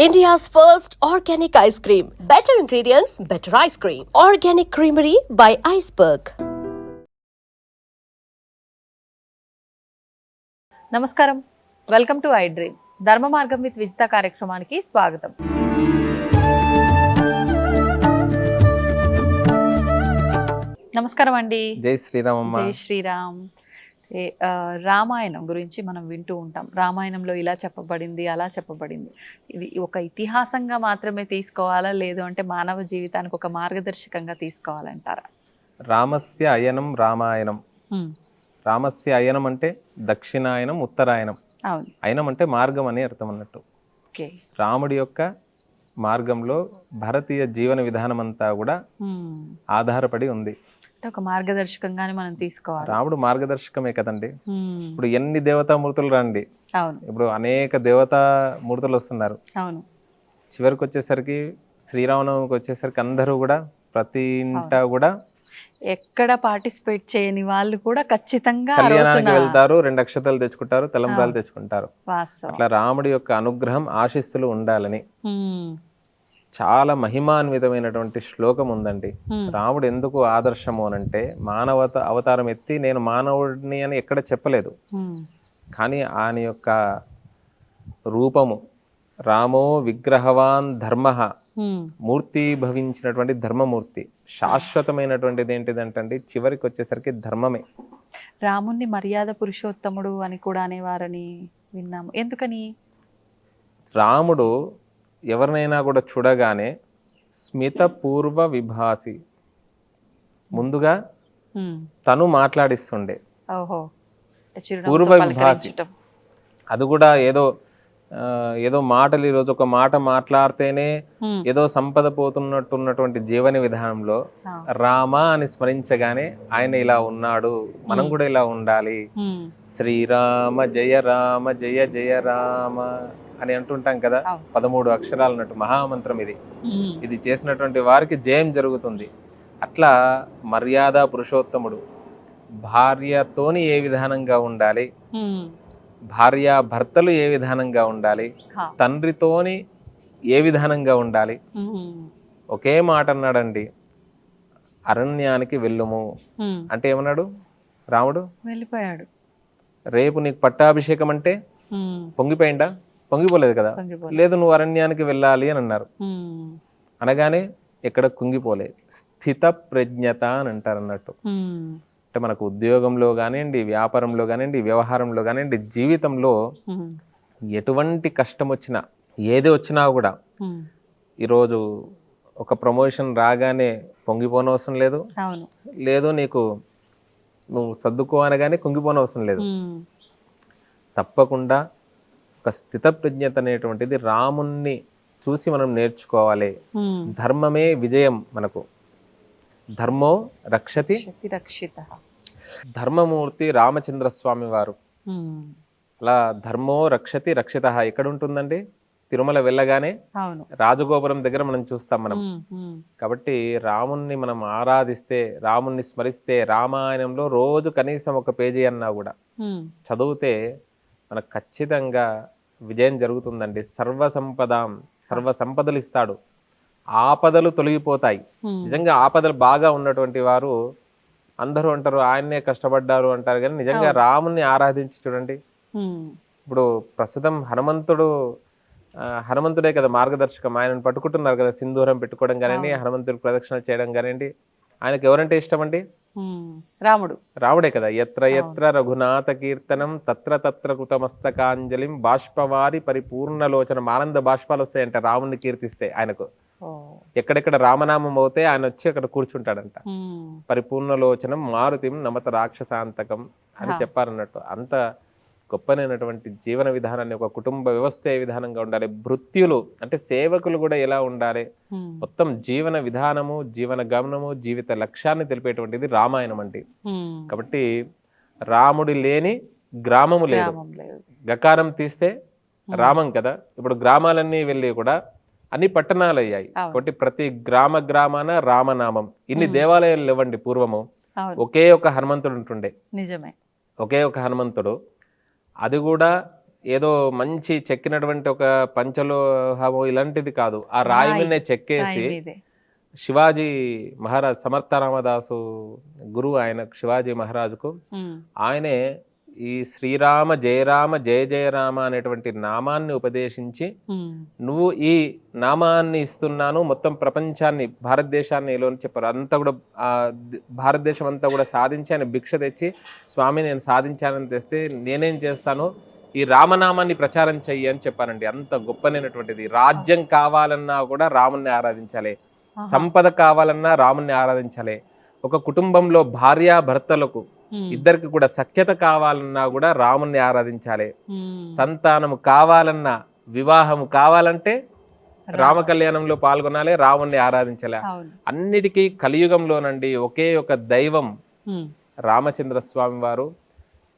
India's first organic ice cream. Better ingredients, better ice cream. Organic Creamery by Iceberg. నమస్కారం, welcome to I dream. ధర్మ మార్గం with Vijitha కార్యక్రమానికి స్వాగతం. నమస్కారం అండి. జై శ్రీరామ్. జై శ్రీరామ్. రామాయణం గురించి మనం వింటూ ఉంటాం. రామాయణంలో ఇలా చెప్పబడింది, అలా చెప్పబడింది. ఇది ఒక ఇతిహాసంగా మాత్రమే తీసుకోవాలా, లేదు అంటే మానవ జీవితానికి ఒక మార్గదర్శకంగా తీసుకోవాలంటారా? రామస్య అయనం రామాయణం. రామస్య అయనం అంటే దక్షిణాయనం, ఉత్తరాయణం. అవును, అయనం అంటే మార్గం అని అర్థం అన్నట్టు. రాముడి యొక్క మార్గంలో భారతీయ జీవన విధానం అంతా కూడా ఆధారపడి ఉంది. ఒక మార్గదర్శకంగానే మనం తీసుకోవాలి. రాముడు మార్గదర్శకమే కదండి. ఇప్పుడు ఎన్ని దేవతామూర్తులు రండి, అవును, ఇప్పుడు అనేక దేవతామూర్తులు వస్తున్నారు. అవును, చివరికి వచ్చేసరికి శ్రీరామనవమికి వచ్చేసరికి అందరూ కూడా ప్రతి ఇంట కూడా ఎక్కడ పార్టిసిపేట్ చేయని వాళ్ళు కూడా ఖచ్చితంగా కళ్యాణానికి వెళ్తారు, 2 అక్షతలు తెచ్చుకుంటారు, తలంబ్రాలు తెచ్చుకుంటారు. అట్లా రాముడి యొక్క అనుగ్రహం, ఆశీస్సులు ఉండాలని చాలా మహిమాన్వితమైనటువంటి శ్లోకం ఉందండి. రాముడు ఎందుకు ఆదర్శము అనంటే, మానవత అవతారం ఎత్తి నేను మానవుడిని అని ఎక్కడ చెప్పలేదు, కానీ ఆయన యొక్క రూపము రామో విగ్రహవాన్ ధర్మ, మూర్తి భవించినటువంటి ధర్మమూర్తి. శాశ్వతమైనటువంటిది ఏంటిదంటే చివరికి వచ్చేసరికి ధర్మమే. రాముణ్ణి మర్యాద పురుషోత్తముడు అని కూడా అనేవారని విన్నాము. ఎందుకని? రాముడు ఎవరినైనా కూడా చూడగానే స్మిత పూర్వ విభాసి, ముందుగా తను మాట్లాడిస్తుండే. పూర్వ విభాసి అది కూడా ఏదో మాటలు, ఈరోజు ఒక మాట మాట్లాడితేనే ఏదో సంపద పోతున్నట్టున్నటువంటి జీవన విధానంలో రామ అని స్మరించగానే ఆయన ఇలా ఉన్నాడు, మనం కూడా ఇలా ఉండాలి. శ్రీరామ జయ రామ జయ జయ రామ అని అంటుంటాం కదా, 13 అక్షరాలు అన్నట్టు మహామంత్రం ఇది. ఇది చేసినటువంటి వారికి జయం జరుగుతుంది. అట్లా మర్యాద పురుషోత్తముడు భార్యతోని ఏ విధానంగా ఉండాలి, భార్య భర్తలు ఏ విధానంగా ఉండాలి, తండ్రితోని ఏ విధానంగా ఉండాలి. ఒకే మాట అన్నాడండి, అరణ్యానికి వెళ్ళుము అంటే ఏమన్నాడు రాముడు? వెళ్ళిపోయాడు. రేపు నీకు పట్టాభిషేకం అంటే పొంగిపోయిందా? పొంగిపోలేదు కదా. లేదు, నువ్వు అరణ్యానికి వెళ్ళాలి అని అన్నారు. అనగానే ఎక్కడ కుంగిపోలేదు. స్థిత ప్రజ్ఞత అని అంటారు అన్నట్టు. అంటే మనకు ఉద్యోగంలో కానివ్వండి, వ్యాపారంలో కానివ్వండి, వ్యవహారంలో కానివ్వండి, జీవితంలో ఎటువంటి కష్టం వచ్చినా, ఏది వచ్చినా కూడా ఈరోజు ఒక ప్రమోషన్ రాగానే పొంగిపోనవసరం లేదు, లేదు నీకు నువ్వు సర్దుకో అనగానే కుంగిపోనవసరం లేదు. తప్పకుండా ఒక స్థిత ప్రజ్ఞత అనేటువంటిది రాముణ్ణి చూసి మనం నేర్చుకోవాలి. ధర్మమే విజయం మనకు. ధర్మో రక్షతి రక్షిత. ధర్మమూర్తి రామచంద్ర స్వామి వారు. అలా ధర్మో రక్షతి రక్షిత ఎక్కడ ఉంటుందండి? తిరుమల వెళ్ళగానే రాజగోపురం దగ్గర మనం చూస్తాం మనం. కాబట్టి రాముణ్ణి మనం ఆరాధిస్తే, రాముణ్ణి స్మరిస్తే, రామాయణంలో రోజు కనీసం 1 పేజీ అన్నా కూడా చదివితే మనకు ఖచ్చితంగా విజయం జరుగుతుందండి. సర్వ సంపదలు ఇస్తాడు, ఆపదలు తొలగిపోతాయి. నిజంగా ఆపదలు బాగా ఉన్నటువంటి వారు అందరూ అంటారు ఆయన్నే కష్టపడ్డారు అంటారు, కానీ నిజంగా రాముణ్ణి ఆరాధించి చూడండి. ఇప్పుడు ప్రస్తుతం హనుమంతుడే కదా మార్గదర్శకం. ఆయనను పట్టుకుంటున్నారు కదా, సింధూరం పెట్టుకోవడం కానివ్వండి, హనుమంతుడి ప్రదక్షిణ చేయడం కానివ్వండి. ఆయనకు ఎవరంటే ఇష్టం అండి? రాముడే కదా. ఎత్ర ఎత్ర రఘునాథ కీర్తనం తత్ర తత్ర కృతమస్తకాంజలిం బాష్పవారి పరిపూర్ణలోచనం. ఆనంద బాష్పాలు వస్తాయంట రాముణ్ణి కీర్తిస్తే. ఆయనకు ఎక్కడెక్కడ రామనామం అవుతే ఆయన వచ్చి అక్కడ కూర్చుంటాడంట. పరిపూర్ణలోచనం మారుతిం నమత రాక్షసాంతకం అని చెప్పారన్నట్టు. అంత గొప్పనైనటువంటి జీవన విధానాన్ని, ఒక కుటుంబ వ్యవస్థ ఏ విధానంగా ఉండాలి, భృత్యులు అంటే సేవకులు కూడా ఎలా ఉండాలి, మొత్తం జీవన విధానము, జీవన గమనము, జీవిత లక్ష్యాన్ని తెలిపేటువంటిది రామాయణం అండి. కాబట్టి రాముడి లేని గ్రామము లేదు. గకారం తీస్తే రామం కదా. ఇప్పుడు గ్రామాలన్నీ వెళ్ళి కూడా అన్ని పట్టణాలు అయ్యాయి. కాబట్టి ప్రతి గ్రామాన రామనామం. ఇన్ని దేవాలయాలు లేవండి పూర్వము. ఒకే ఒక హనుమంతుడు ఉంటుండే. నిజమే, ఒకే ఒక హనుమంతుడు. అది కూడా ఏదో మంచి చెక్కినటువంటి ఒక పంచలోహము ఇలాంటిది కాదు, ఆ రాయి మీదనే చెక్కేసి శివాజీ మహారాజ్ సమర్థ రామదాసు గురువు ఆయన శివాజీ మహారాజుకు ఆయనే ఈ శ్రీరామ జయరామ జయ జయరామ అనేటువంటి నామాన్ని ఉపదేశించి నువ్వు ఈ నామాన్ని ఇస్తున్నాను మొత్తం ప్రపంచాన్ని భారతదేశాన్ని ఇలా అని చెప్పారు. అంతా కూడా భారతదేశం అంతా కూడా సాధించి ఆయన భిక్ష తెచ్చి స్వామి నేను సాధించానని తెస్తే నేనేం చేస్తాను ఈ రామనామాన్ని ప్రచారం చెయ్యి అని చెప్పానండి. అంత గొప్పనైనటువంటిది. రాజ్యం కావాలన్నా కూడా రాముణ్ణి ఆరాధించాలి, సంపద కావాలన్నా రాముణ్ణి ఆరాధించాలి, ఒక కుటుంబంలో భార్య భర్తలకు ఇద్దరికి కూడా సఖ్యత కావాలన్నా కూడా రాముణ్ణి ఆరాధించాలి, సంతానము కావాలన్నా వివాహము కావాలంటే రామ కళ్యాణంలో పాల్గొనాలి, రాముణ్ణి ఆరాధించాలి. అన్నిటికీ కలియుగంలోనండి ఒకే ఒక దైవం రామచంద్ర స్వామి వారు,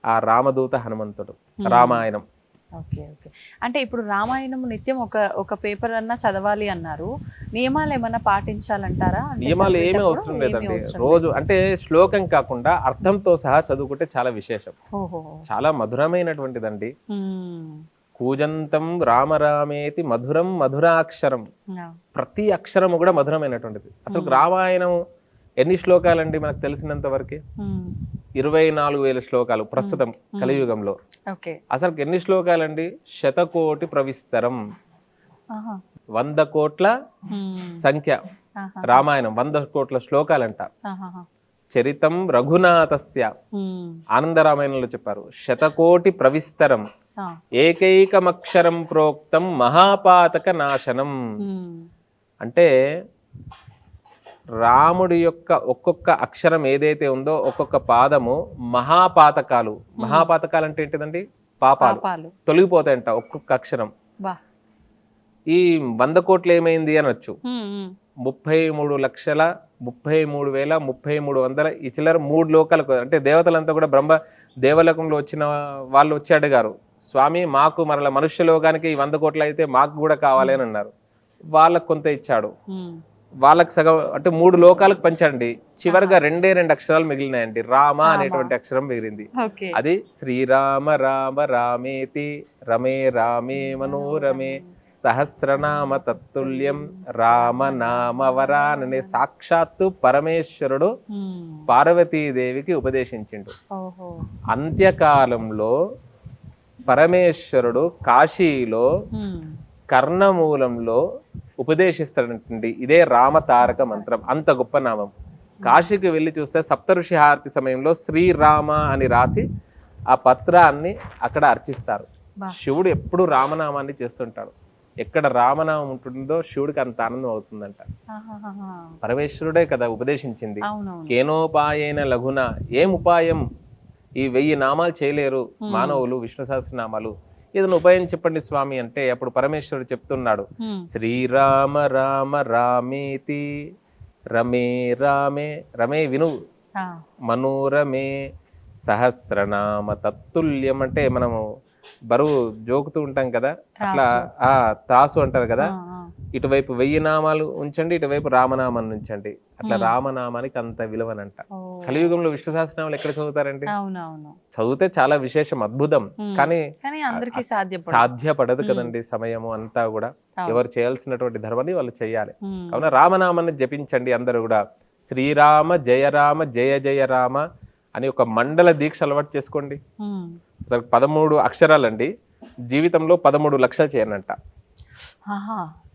ఆ రామదూత హనుమంతుడు. రామాయణం. Okay okay. అంటే ఇప్పుడు రామాయణం నిత్యం ఒక పేపర్ అన్నా చదవాలి అన్నారు, నియమాలు ఏమన్నా పాటించాలంటారా? నియమాలు ఏమీ అవసరం లేదండి. రోజు అంటే శ్లోకం కాకుండా అర్థంతో సహా చదువుకుంటే చాలా విశేషం, చాలా మధురమైనటువంటిదండి. కూజంతం రామరామేతి మధురం మధురాక్షరం. ప్రతి అక్షరము కూడా మధురమైనటువంటిది. అసలు రామాయణం ఎన్ని శ్లోకాలండి మనకు తెలిసినంత వరకు? 24,000 శ్లోకాలు ప్రస్తుతం కలియుగంలో. అసలు ఎన్ని శ్లోకాలండి? 100,000,000 ప్రవిస్తరం, 100 కోట్ల సంఖ్య రామాయణం, 100 కోట్ల శ్లోకాలంట. చరితం రఘునాథస్య ఆనంద రామాయణంలో చెప్పారు 100,000,000 ప్రవిస్తరం ఏకైకమక్షరం ప్రోక్తం మహాపాతక నాశనం. అంటే రాముడి యొక్క ఒక్కొక్క అక్షరం ఏదైతే ఉందో ఒక్కొక్క పాదము మహాపాతకాలు. మహాపాతకాలు అంటే ఏంటిదండి? పాపాలు తొలగిపోతాయంట ఒక్కొక్క అక్షరం. ఈ 100 కోట్లు ఏమైంది అనొచ్చు. 33,33,33,300 ఈ చిల్లర 3 లోకాలకు అంటే దేవతలంతా కూడా బ్రహ్మ దేవలోకంలో వచ్చిన వాళ్ళు వచ్చి అడిగారు, స్వామి మాకు మరల మనుష్య లోకానికి 100 కోట్లు అయితే మాకు కూడా కావాలి అని అన్నారు. వాళ్ళకు కొంత ఇచ్చాడు, వాళ్ళకి సగం అంటే 3 లోకాలకు పంచండి. చివరిగా 2 అక్షరాలు మిగిలినాయండి. రామ అనేటువంటి అక్షరం మిగిలింది. అది శ్రీరామ రామ రామేతి రమే రామే మనోరమే సహస్రనామ తత్తుల్యం రామనామవరాననే సాక్షాత్తు పరమేశ్వరుడు పార్వతీదేవికి ఉపదేశించిండు. అంత్యకాలంలో పరమేశ్వరుడు కాశీలో కర్ణమూలంలో ఉపదేశిస్తాడంటండి. ఇదే రామతారక మంత్రం. అంత గొప్ప నామం. కాశీకి వెళ్ళి చూస్తే సప్తఋషి హారతి సమయంలో శ్రీరామ అని రాసి ఆ పత్రాన్ని అక్కడ అర్చిస్తారు. శివుడు ఎప్పుడు రామనామాన్ని చేస్తుంటాడు. ఎక్కడ రామనామం ఉంటుందో శివుడికి అంత ఆనందం అవుతుందంట. పరమేశ్వరుడే కదా ఉపదేశించింది. కేనోపాయేన లఘున, ఏం ఉపాయం? ఈ 1000 నామాలు చేయలేరు మానవులు, విష్ణు సహస్రనామాలు, ఏదైనా ఉపాయం చెప్పండి స్వామి అంటే అప్పుడు పరమేశ్వరుడు చెప్తున్నాడు, శ్రీరామ రామ రామేతి రమే రామే రమే విను మనోరమే సహస్రనామ తత్తుల్యం. అంటే మనము బరువు జోకుతూ ఉంటాం కదా, అట్లా త్రాసు అంటారు కదా, ఇటువైపు 1000 నామాలు ఉంచండి, ఇటువైపు రామనామాన్ని ఉంచండి. అట్లా రామనామానికి అంత విలువనంట. కలియుగంలో విష్ణు సహస్రనామాలు ఎక్కడ చదువుతారండి? చదివితే చాలా విశేషం, అద్భుతం. కానీ సాధ్యపడదు కదండి. సమయము అంతా కూడా ఎవరు చేయాల్సినటువంటి ధర్మాన్ని వాళ్ళు చేయాలి. కావున రామనామాన్ని జపించండి అందరూ కూడా. శ్రీరామ జయ రామ జయ జయ రామ అని ఒక మండల దీక్ష అలవాటు చేసుకోండి. అసలు 13 అక్షరాలండి. జీవితంలో 13 లక్షలు చేయనంట.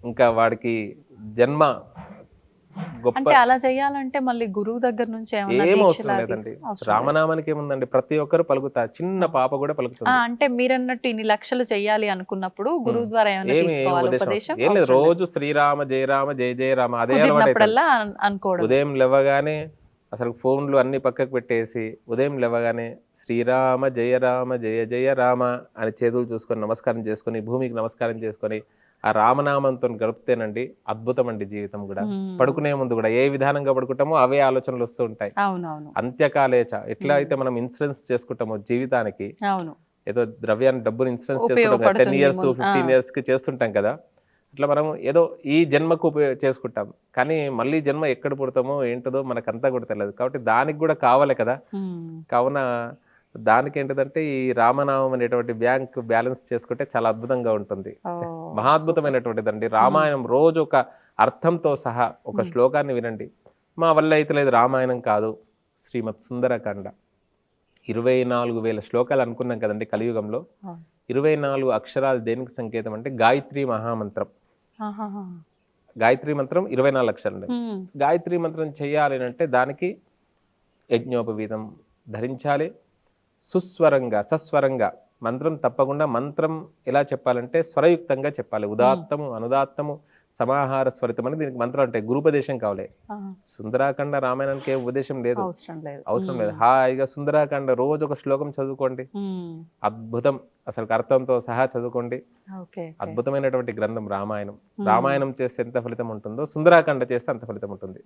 ఇంకా వాడికి జన్మ గొప్ప. అంటే అలా చేయాలంటే మళ్ళీ గురువు దగ్గర నుంచి ఏం అవసరం లేదండి. రామనామానికి ఏముందండి, ప్రతి ఒక్కరు పలుకుతారు. చిన్న పాప కూడా పలుకుతుంది. అంటే మీరన్నట్టు ఇన్ని లక్షలు చేయాలి అనుకున్నప్పుడు గురువు ద్వారా ఏం లేదు, రోజు శ్రీరామ జయ రామ జయ జయ రామ అదే అలవాటు. ఉదయం లేవగానే అసలు ఫోన్లు అన్ని పక్కకు పెట్టేసి ఉదయం లేవగానే శ్రీరామ జయ రామ జయ జయ రామ అని చేతులు చూసుకొని నమస్కారం చేసుకొని భూమికి నమస్కారం చేసుకొని ఆ రామనామంతో గడిపితేనండి అద్భుతం అండి జీవితం కూడా. పడుకునే ముందు కూడా ఏ విధానంగా పడుకుంటామో అవే ఆలోచనలు వస్తూ ఉంటాయి. అంత్యకాలేచ ఎట్లా అయితే మనం ఇన్సూరెన్స్ చేసుకుంటామో జీవితానికి, ఏదో ద్రవ్యాన్ని డబ్బుని ఇన్సూరెన్స్ చేసుకుంటాం 10 years 15 years కి చేస్తుంటాం కదా, అట్లా మనం ఏదో ఈ జన్మకు చేసుకుంటాం. కానీ మళ్ళీ జన్మ ఎక్కడ పుడతామో ఏంటదో మనకంతా కూడా తెలియదు. కాబట్టి దానికి కూడా కావాలి కదా. కావున దానికి ఏంటిదంటే ఈ రామనామం అనేటువంటి బ్యాంక్ బ్యాలెన్స్ చేసుకుంటే చాలా అద్భుతంగా ఉంటుంది. మహాద్భుతమైనటువంటిదండి. రామాయణం రోజు ఒక అర్థంతో సహా ఒక శ్లోకాన్ని వినండి. మా వల్ల అయితే లేదు, రామాయణం కాదు, శ్రీమద్ సుందరకాండ 24,000 శ్లోకాలు అనుకున్నాం కదండి కలియుగంలో. 24 అక్షరాలు దేనికి సంకేతం అంటే గాయత్రి మహామంత్రం. గాయత్రి మంత్రం 24 అక్షరాలు. గాయత్రి మంత్రం చేయాలి అంటే దానికి యజ్ఞోపవీతం ధరించాలి, సుస్వరంగా సస్వరంగా మంత్రం తప్పకుండా. మంత్రం ఎలా చెప్పాలంటే స్వరయుక్తంగా చెప్పాలి. ఉదాత్తము అనుదాత్తము సమాహార స్వరితం అని దీనికి మంత్రం అంటే గురుపదేశం కావాలి. సుందరాకాండ రామాయణానికి ఏ ఉపదేశం లేదు, అవసరం లేదు. హాయిగా సుందరాకాండ రోజు ఒక శ్లోకం చదువుకోండి, అద్భుతం. అసలు అర్థంతో సహా చదువుకోండి. అద్భుతమైనటువంటి గ్రంథం రామాయణం. రామాయణం చేస్తే ఎంత ఫలితం ఉంటుందో సుందరాకాండ చేస్తే అంత ఫలితం ఉంటుంది.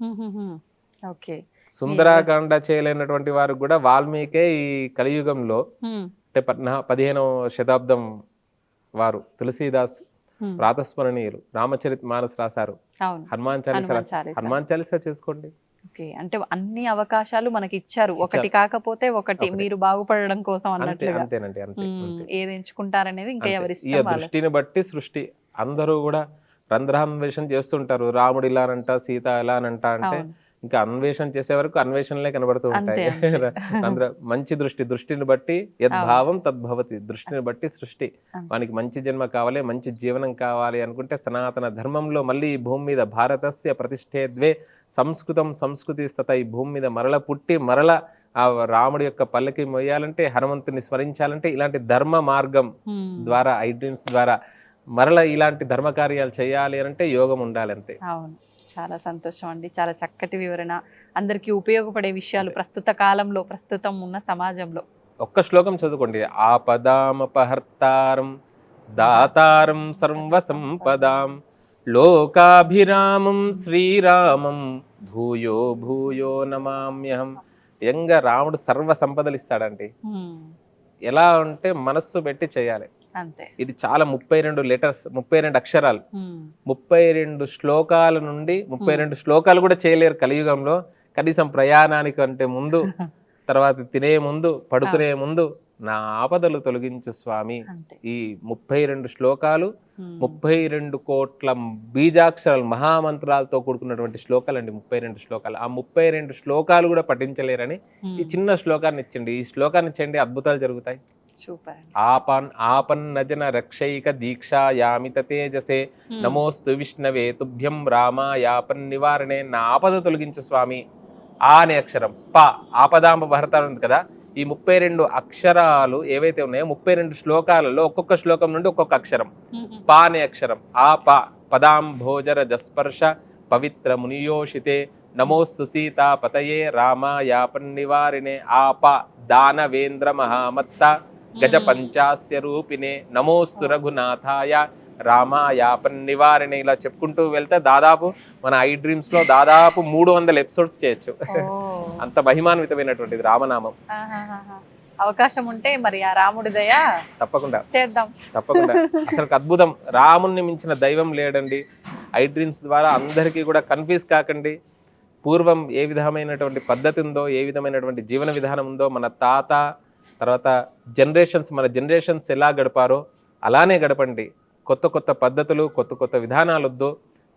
సుందరాకాండ చేయలేనటువంటి వారు కూడా వాల్మీకే ఈ కలియుగంలో అంటే 15వ శతాబ్దం వారు తులసీదాస్ ప్రాతస్మరణీయులు రామచరిత్ మానస్ రాశారు, హనుమాన్ చాలీసా చేసుకోండి. అంటే అన్ని అవకాశాలు మనకి ఇచ్చారు, ఒకటి కాకపోతే ఒకటి మీరు బాగుపడడం కోసం అన్నట్లుగా. అంతేనండి, అంతే. ఏది ఎంచుకుంటారనేది ఇంకా ఎవరి దృష్టిని బట్టి సృష్టి. అందరూ కూడా రంధ్రాన్వేషణ చేస్తుంటారు. రాముడు ఇలా అనంట, సీత ఎలా అనంట అంటే ఇంకా అన్వేషణ చేసే వరకు అన్వేషణలే కనబడుతూ ఉంటాయి. మంచి దృష్టిని బట్టి యద్భావం తద్భవతి. దృష్టిని బట్టి సృష్టి. వానికి మంచి జన్మ కావాలి, మంచి జీవనం కావాలి అనుకుంటే సనాతన ధర్మంలో మళ్ళీ ఈ భూమి మీద భారతస్య ప్రతిష్ఠే ద్వే సంస్కృతం సంస్కృతి స్థత, ఈ భూమి మీద మరల పుట్టి మరల ఆ రాముడి యొక్క పల్లకి మొయ్యాలంటే, హనుమంతుని స్మరించాలంటే ఇలాంటి ధర్మ మార్గం ద్వారా, ఐ డ్రీమ్స్ ద్వారా మరల ఇలాంటి ధర్మ కార్యాలు చేయాలి అంటే యోగం ఉండాలి అంతే. చాలా సంతోషం అండి, చాలా చక్కటి వివరణ. అందరికీ ఉపయోగపడే విషయాలు ప్రస్తుత కాలంలో, ప్రస్తుతం ఉన్న సమాజంలో. ఒక్క శ్లోకం చదువుకోండి. ఆపదామపహర్తారం దాతారం సర్వసంపదాం లోకాభిరామం శ్రీరామం భూయో భూయో నమామ్యహం. నిజంగా రాముడు సర్వ సంపదలు ఇస్తాడండి. ఎలా అంటే మనస్సు పెట్టి చేయాలి అంతే. ఇది చాలా 32 లెటర్స్, 32 అక్షరాలు, 32 శ్లోకాల నుండి 32 శ్లోకాలు కూడా చేయలేరు కలియుగంలో. కనీసం ప్రయాణానికి అంటే ముందు, తర్వాత తినే ముందు, పడుకునే ముందు నా ఆపదలు తొలగించు స్వామి. ఈ 32 శ్లోకాలు 32 కోట్ల బీజాక్షరాలు మహామంత్రాలతో కూడుకున్నటువంటి శ్లోకాలు అండి 32 శ్లోకాలు. ఆ 32 శ్లోకాలు కూడా పఠించలేరని ఈ చిన్న శ్లోకాన్ని ఇచ్చండి. ఈ శ్లోకాన్ని ఇచ్చండి, అద్భుతాలు జరుగుతాయి. ఆపన్నజన రక్షైక దీక్షాయామిత తేజసే నమోస్తు విష్ణవే తుభ్యం రామాయాపన్ నివారణే. నా ఆపద తొలగించు స్వామి. ఆ అనే అక్షరం ప, ఆపదాంబ భరతాలు ఉంది కదా. ఈ 32 అక్షరాలు ఏవైతే ఉన్నాయో 32 శ్లోకాలలో ఒక్కొక్క శ్లోకం నుండి ఒక్కొక్క అక్షరం. పా అనే అక్షరం. ఆ ప పదాంభోజర జస్పర్శ పవిత్ర మునియోషితే నమోస్తు సీతా పతయే రామాయాపన్ నివారిణే. ఆ ప దానవేంద్ర మహామత్త గజ పంచాస్య రూపిణే నమోస్తు రఘునాథాయ రామాయాపన్ నివారిణే. ఇలా చెప్పుకుంటూ వెళ్తే దాదాపు మన ఐ డ్రీమ్స్ లో దాదాపు 300 ఎపిసోడ్స్ చేయొచ్చు. అంత మహిమాన్వితమైనటువంటిది రామనామం. అవకాశం ఉంటే మరి ఆ రాముడి దయ తప్పకుండా చేద్దాం. తప్పకుండా. అసలు అద్భుతం. రాముణ్ణి మించిన దైవం లేడండి. ఐ డ్రీమ్స్ ద్వారా అందరికీ కూడా కన్ఫ్యూజ్ కాకండి. పూర్వం ఏ విధమైనటువంటి పద్ధతి ఉందో, ఏ విధమైనటువంటి జీవన విధానం ఉందో, మన తాత తర్వాత మన జనరేషన్స్ ఎలా గడిపారో అలానే గడపండి. కొత్త కొత్త పద్ధతులు, కొత్త కొత్త విధానాలు వద్దు.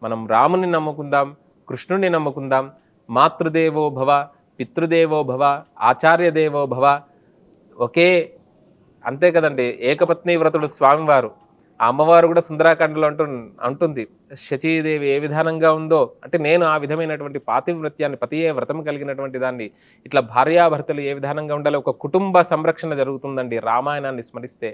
మనం రాముని నమ్ముకుందాం, కృష్ణుని నమ్ముకుందాం. మాతృదేవో భవ, పితృదేవో భవ, ఆచార్యదేవో భవ. ఒకే అంతే కదండి. ఏకపత్ని వ్రతుడు స్వామివారు. ఆ అమ్మవారు కూడా సుందరాకాండలో అంటుంది శచీదేవి ఏ విధానంగా ఉందో అంటే నేను ఆ విధమైనటువంటి పాతివ్రత్యాన్ని, పతియే వ్రతం కలిగినటువంటి దాన్ని, ఇట్లా భార్యాభర్తలు ఏ విధానంగా ఉండాలో ఒక కుటుంబ సంరక్షణ జరుగుతుందండి రామాయణాన్ని స్మరిస్తే,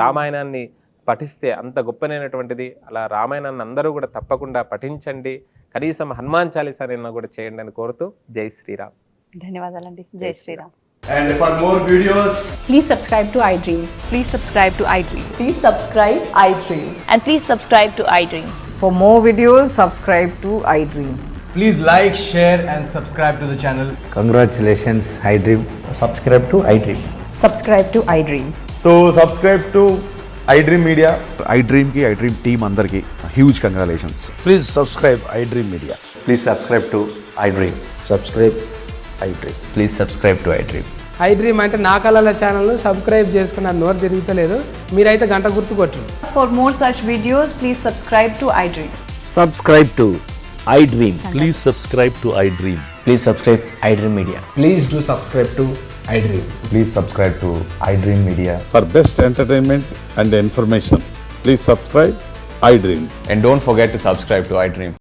రామాయణాన్ని పఠిస్తే. అంత గొప్పనైనటువంటిది. అలా రామాయణాన్ని అందరూ కూడా తప్పకుండా పఠించండి. కనీసం హనుమాన్ చాలీసానైనా కూడా చేయండి అని కోరుతూ జై శ్రీరామ్. ధన్యవాదాలండి. జై Sriram. And for more videos, please subscribe to iDream. Please subscribe to iDream. Please subscribe iDream. And please subscribe to iDream. For more videos, subscribe to iDream. please like, share and subscribe to the channel. Congratulations, iDream. Subscribe to iDream. Subscribe to iDream. So subscribe to iDream Media. iDream ki iDream team andarki huge congratulations. Please subscribe iDream Media. Please subscribe to iDream. Subscribe iDream. Please subscribe to iDream. I dream అంటే నా కళల ఛానల్ను subscribe చేసుకున్న నోరు తిరుగుతలేదు. మీరైతే గంట గుర్తు కొట్టండి. For more such videos, please subscribe to iDream. Subscribe to iDream. Please subscribe to iDream. Please subscribe iDream Media. Please do subscribe to iDream. Please subscribe to iDream Media. For best entertainment and information, please subscribe iDream. And don't forget to subscribe to iDream.